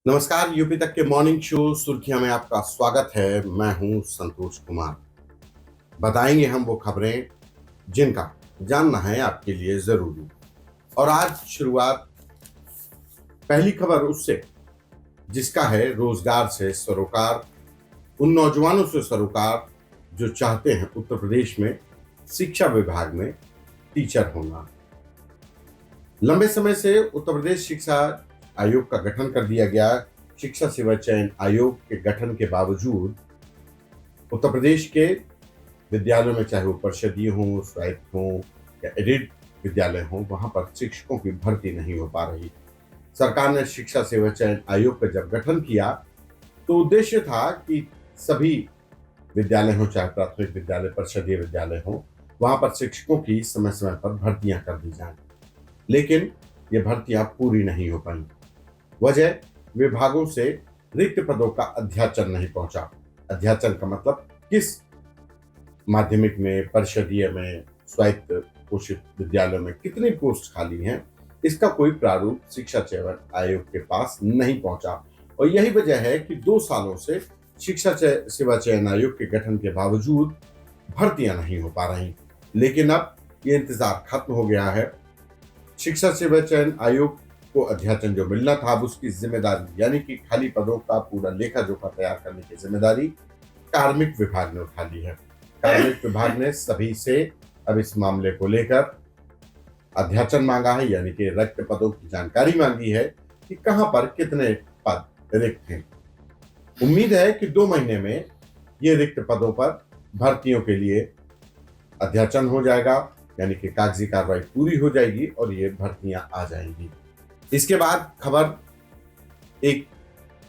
नमस्कार, यूपी तक के मॉर्निंग शो सुर्खियां में आपका स्वागत है। मैं हूं संतोष कुमार। बताएंगे हम वो खबरें जिनका जानना है आपके लिए जरूरी। और आज शुरुआत पहली खबर उससे जिसका है रोजगार से सरोकार, उन नौजवानों से सरोकार जो चाहते हैं उत्तर प्रदेश में शिक्षा विभाग में टीचर होना। लंबे समय से उत्तर प्रदेश शिक्षा आयोग का गठन कर दिया गया। शिक्षा सेवा चयन आयोग के गठन के बावजूद उत्तर प्रदेश के विद्यालयों में, चाहे वो परिषदीय हों, स्वायत्त हों या एडिड विद्यालय हों, वहां पर शिक्षकों की भर्ती नहीं हो पा रही। सरकार ने शिक्षा सेवा चयन आयोग का जब गठन किया तो उद्देश्य था कि सभी विद्यालय हों, चाहे प्राथमिक विद्यालय, परिषदीय विद्यालय हों, वहां पर शिक्षकों की समय समय पर भर्तियां कर दी जाएं। लेकिन ये भर्तियां पूरी नहीं हो पाई। वजह, विभागों से रिक्त पदों का अध्याचन नहीं पहुंचा। अध्याचन का मतलब किस माध्यमिक में, परिषदीय में, स्वायत्त पोषित विद्यालयों में कितनी पोस्ट खाली हैं, इसका कोई प्रारूप शिक्षा चयन आयोग के पास नहीं पहुंचा। और यही वजह है कि 2 सालों से शिक्षा सेवा चयन आयोग के गठन के बावजूद भर्तियां नहीं हो पा रही। लेकिन अब ये इंतजार खत्म हो गया है। शिक्षा सेवा चयन आयोग को अध्याचन जो मिलना था, अब उसकी जिम्मेदारी यानी कि खाली पदों का पूरा लेखा जोखा तैयार करने की जिम्मेदारी कार्मिक विभाग ने उठा ली है। कार्मिक विभाग ने सभी से अब इस मामले को लेकर अध्याचन मांगा है, यानी कि रिक्त पदों की जानकारी मांगी है कि कहां पर कितने पद रिक्त हैं। उम्मीद है कि 2 महीने में ये रिक्त पदों पर भर्तियों के लिए अध्याचन हो जाएगा, यानी कि कागजी कार्रवाई पूरी हो जाएगी और ये भर्तियां आ जाएंगी। इसके बाद खबर एक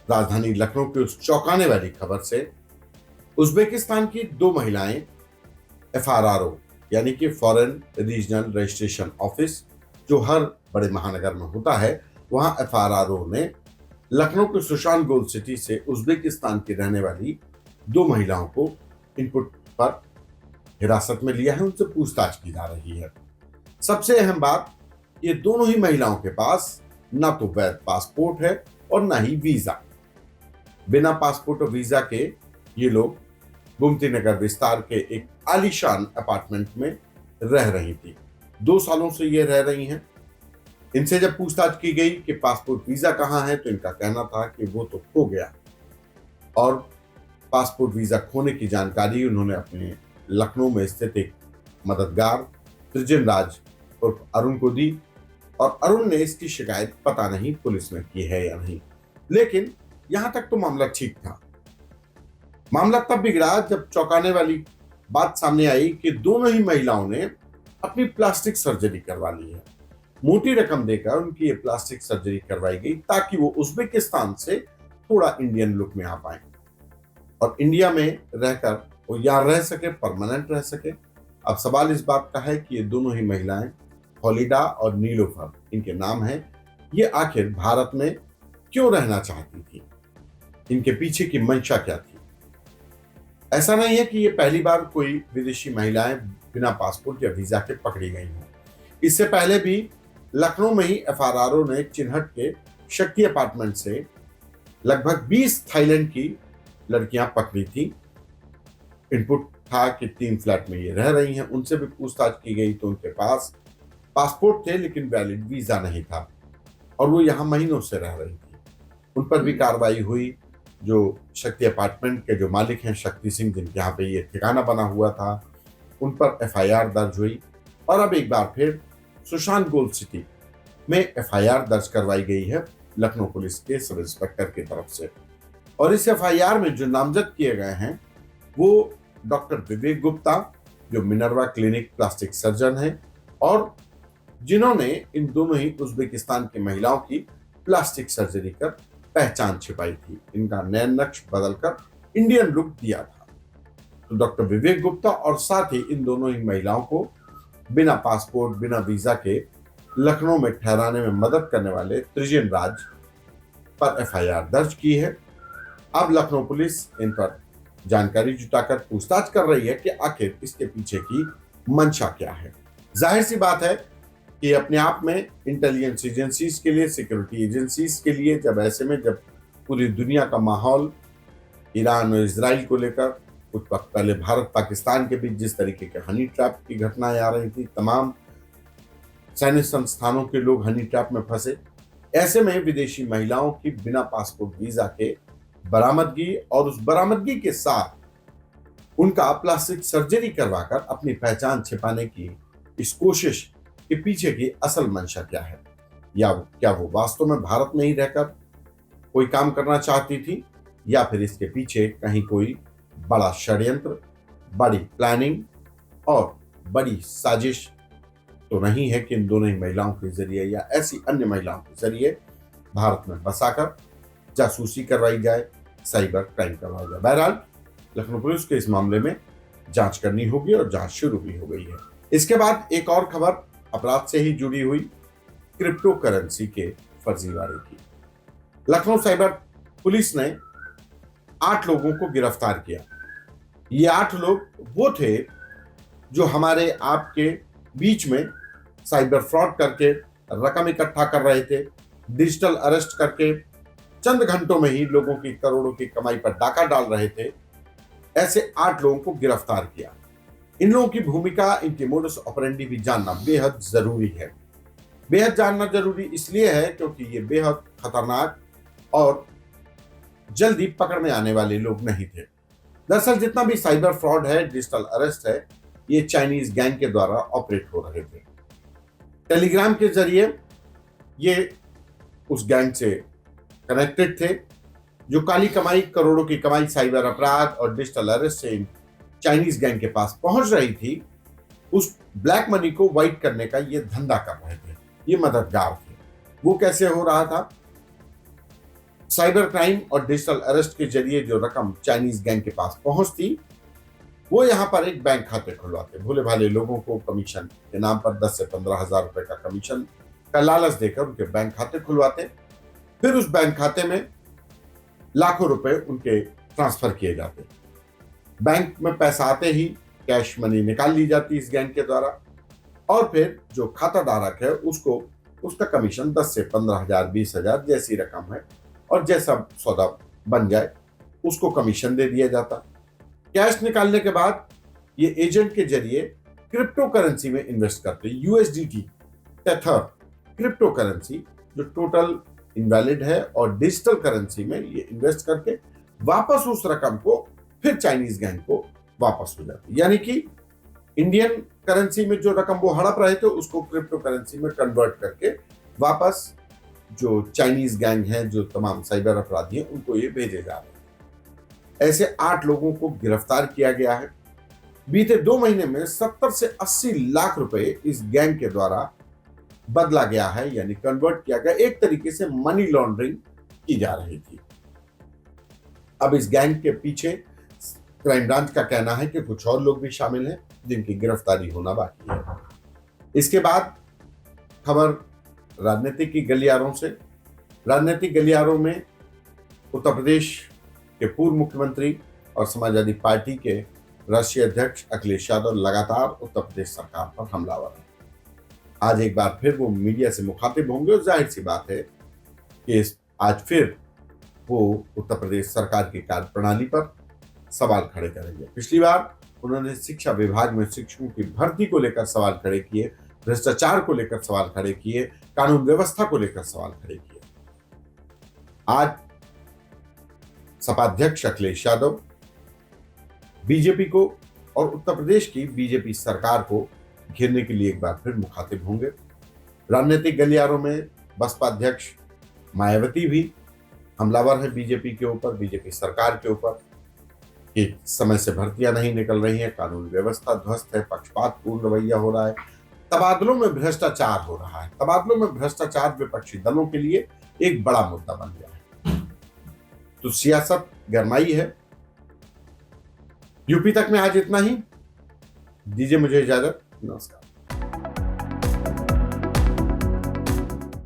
राजधानी लखनऊ की उस चौंकाने वाली खबर से। उज्बेकिस्तान की 2 महिलाएं एफआरआरओ यानी कि फॉरेन रीजनल रजिस्ट्रेशन ऑफिस, जो हर बड़े महानगर में होता है, वहां एफआरआरओ ने लखनऊ के सुशांत गोल्ड सिटी से उज्बेकिस्तान की रहने वाली 2 महिलाओं को इनपुट पर हिरासत में लिया है। उनसे पूछताछ की जा रही है। सबसे अहम बात, ये दोनों ही महिलाओं के पास ना तो वैध पासपोर्ट है और ना ही वीजा। बिना पासपोर्ट और वीजा के ये लोग गोमती नगर विस्तार के एक आलीशान अपार्टमेंट में रह रही थी। 2 सालों से ये रह रही हैं। इनसे जब पूछताछ की गई कि पासपोर्ट वीजा कहाँ है, तो इनका कहना था कि वो तो खो गया। और पासपोर्ट वीजा खोने की जानकारी उन्होंने अपने लखनऊ में स्थित एक मददगार त्रिजन राज उर्फ अरुण को दी, और अरुण ने इसकी शिकायत पता नहीं पुलिस में की है या नहीं। लेकिन यहां तक तो मामला ठीक था। मामला तब बिगड़ा जब चौंकाने वाली बात सामने आई कि दोनों ही महिलाओं ने अपनी प्लास्टिक सर्जरी करवा ली है। मोटी रकम देकर उनकी ये प्लास्टिक सर्जरी करवाई गई ताकि वो उज्बेकिस्तान से थोड़ा इंडियन लुक में आ पाए और इंडिया में रहकर वो यहाँ रह सके, परमानेंट रह सके। अब सवाल इस बात का है कि ये दोनों ही महिलाएं, हॉलिडा और नीलोफर इनके नाम हैं, ये आखिर भारत में क्यों रहना चाहती थी? इनके पीछे की मंशा क्या थी? ऐसा नहीं है कि ये पहली बार कोई विदेशी महिलाएं बिना पासपोर्ट या वीजा के पकड़ी गई हों। इससे पहले भी लखनऊ में ही एफआरआरओ ने चिन्हट के शक्ति अपार्टमेंट से लगभग 20 थाईलैंड की लड़कियां पकड़ी थी। इनपुट था कि 3 फ्लैट में ये रह रही हैं। उनसे भी पूछताछ की गई तो उनके पास पासपोर्ट थे लेकिन वैलिड वीजा नहीं था और वो यहाँ महीनों से रह रही थी। उन पर भी कार्रवाई हुई। जो शक्ति अपार्टमेंट के जो मालिक हैं शक्ति सिंह, जिनके यहाँ पे ये ठिकाना बना हुआ था, उन पर एफआईआर दर्ज हुई। और अब एक बार फिर सुशांत गोल्ड सिटी में एफआईआर दर्ज करवाई गई है लखनऊ पुलिस के सब इंस्पेक्टर की तरफ से। और इस एफआईआर में जो नामजद किए गए हैं वो डॉक्टर विवेक गुप्ता, जो मिनर्वा क्लिनिक प्लास्टिक सर्जन है और जिन्होंने इन दोनों ही उज्बेकिस्तान की महिलाओं की प्लास्टिक सर्जरी कर पहचान छिपाई थी, इनका नैन नक्श बदलकर इंडियन लुक दिया था। तो डॉक्टर विवेक गुप्ता और साथ ही इन दोनों ही महिलाओं को बिना पासपोर्ट, बिना वीजा के लखनऊ में ठहराने में मदद करने वाले त्रिजन राज पर एफआईआर दर्ज की है। अब लखनऊ पुलिस इन पर जानकारी जुटाकर पूछताछ कर रही है कि आखिर इसके पीछे की मंशा क्या है। जाहिर सी बात है कि अपने आप में इंटेलिजेंस एजेंसीज के लिए, सिक्योरिटी एजेंसीज के लिए, जब ऐसे में जब पूरी दुनिया का माहौल ईरान और इजराइल को लेकर, कुछ वक्त पहले भारत पाकिस्तान के बीच जिस तरीके के हनी ट्रैप की घटनाएं आ रही थी, तमाम सैन्य संस्थानों के लोग हनी ट्रैप में फंसे। ऐसे में विदेशी महिलाओं की बिना पासपोर्ट वीजा के बरामदगी और उस बरामदगी के साथ उनका प्लास्टिक सर्जरी करवाकर अपनी पहचान छिपाने की इस कोशिश के पीछे की असल मंशा क्या है, या क्या वो वास्तव में भारत में ही रहकर कोई काम करना चाहती थी, या फिर इसके पीछे कहीं कोई बड़ा षड्यंत्र, बड़ी प्लानिंग और बड़ी साजिश तो नहीं है कि इन दोनों ही महिलाओं के जरिए या ऐसी अन्य महिलाओं के जरिए भारत में बसाकर जासूसी करवाई जाए, साइबर क्राइम करवाया जाए। बहरहाल लखनऊ पुलिस के इस मामले में जांच करनी होगी और जांच शुरू भी हो गई है। इसके बाद एक और खबर अपराध से ही जुड़ी हुई, क्रिप्टो करेंसी के फर्जीवाड़े की। लखनऊ साइबर पुलिस ने 8 लोगों को गिरफ्तार किया। ये 8 लोग वो थे जो हमारे आपके बीच में साइबर फ्रॉड करके रकम इकट्ठा कर रहे थे, डिजिटल अरेस्ट करके चंद घंटों में ही लोगों की करोड़ों की कमाई पर डाका डाल रहे थे। ऐसे 8 लोगों को गिरफ्तार किया। इन लोगों की भूमिका, इनकी मोडस ऑपरेंडी भी जानना बेहद जरूरी है। बेहद जानना जरूरी इसलिए है क्योंकि ये बेहद खतरनाक और जल्दी पकड़ में आने वाले लोग नहीं थे। दरअसल जितना भी साइबर फ्रॉड है, डिजिटल अरेस्ट है, ये चाइनीज गैंग के द्वारा ऑपरेट हो रहे थे। टेलीग्राम के जरिए ये उस गैंग से कनेक्टेड थे जो काली कमाई, करोड़ों की कमाई साइबर अपराध और डिजिटल अरेस्ट से चाइनीज गैंग के पास पहुंच रही थी। उस ब्लैक मनी को वाइट करने का ये धंधा कर रहे थे, ये मददगार थे। वो कैसे हो रहा था? साइबर क्राइम और डिजिटल अरेस्ट के जरिए जो रकम चाइनीज गैंग के पास पहुंचती, वो यहाँ पर एक बैंक खाते खुलवाते, भोले भाले लोगों को कमीशन के नाम पर 10 से 15 हजार रुपए का कमीशन का लालच देकर उनके बैंक खाते खुलवाते। फिर उस बैंक खाते में लाखों रुपए उनके ट्रांसफर किए जाते। बैंक में पैसा आते ही कैश मनी निकाल ली जाती इस गैंग के द्वारा, और फिर जो खाता धारक है उसको उसका कमीशन 10 से 15 हजार, 20 हजार जैसी रकम है और जैसा सौदा बन जाए उसको कमीशन दे दिया जाता। कैश निकालने के बाद ये एजेंट के जरिए क्रिप्टो करेंसी में इन्वेस्ट करते। यूएसडीटी टेथर क्रिप्टो करेंसी जो टोटल इनवैलिड है और डिजिटल करेंसी में ये इन्वेस्ट करके वापस उस रकम को फिर चाइनीज गैंग को वापस हो जाती। यानी कि इंडियन करेंसी में जो रकम वो हड़प रहे थे उसको क्रिप्टो करेंसी में कन्वर्ट करके वापस जो चाइनीज गैंग है, जो तमाम साइबर अपराधी हैं, उनको ये भेजे जा रहे हैं। ऐसे 8 लोगों को गिरफ्तार किया गया है। बीते 2 महीने में 70 से 80 लाख रुपए इस गैंग के द्वारा बदला गया है, यानी कन्वर्ट किया गया। एक तरीके से मनी लॉन्ड्रिंग की जा रही थी। अब इस गैंग के पीछे क्राइम ब्रांच का कहना है कि कुछ और लोग भी शामिल हैं जिनकी गिरफ्तारी होना बाकी है। इसके बाद खबर राजनीतिक की गलियारों से। राजनीतिक गलियारों में उत्तर प्रदेश के पूर्व मुख्यमंत्री और समाजवादी पार्टी के राष्ट्रीय अध्यक्ष अखिलेश यादव लगातार उत्तर प्रदेश सरकार पर हमलावर हैं। आज एक बार फिर वो मीडिया से मुखातिब होंगे और जाहिर सी बात है कि आज फिर वो उत्तर प्रदेश सरकार की कार्यप्रणाली पर सवाल खड़े करेंगे। पिछली बार उन्होंने शिक्षा विभाग में शिक्षकों की भर्ती को लेकर सवाल खड़े किए, भ्रष्टाचार को लेकर सवाल खड़े किए, कानून व्यवस्था को लेकर सवाल खड़े किए। आज सपा अध्यक्ष अखिलेश यादव बीजेपी को और उत्तर प्रदेश की बीजेपी सरकार को घेरने के लिए एक बार फिर मुखातिब होंगे। राजनीतिक गलियारों में बसपा अध्यक्ष मायावती भी हमलावर है बीजेपी के ऊपर, बीजेपी सरकार के ऊपर कि समय से भर्तियां नहीं निकल रही हैं, कानून व्यवस्था ध्वस्त है, पक्षपातपूर्ण रवैया हो रहा है, तबादलों में भ्रष्टाचार हो रहा है। तबादलों में भ्रष्टाचार विपक्षी दलों के लिए एक बड़ा मुद्दा बन गया है। तो सियासत गरमाई है। यूपी तक में आज इतना ही। दीजिए मुझे इजाजत। नमस्कार।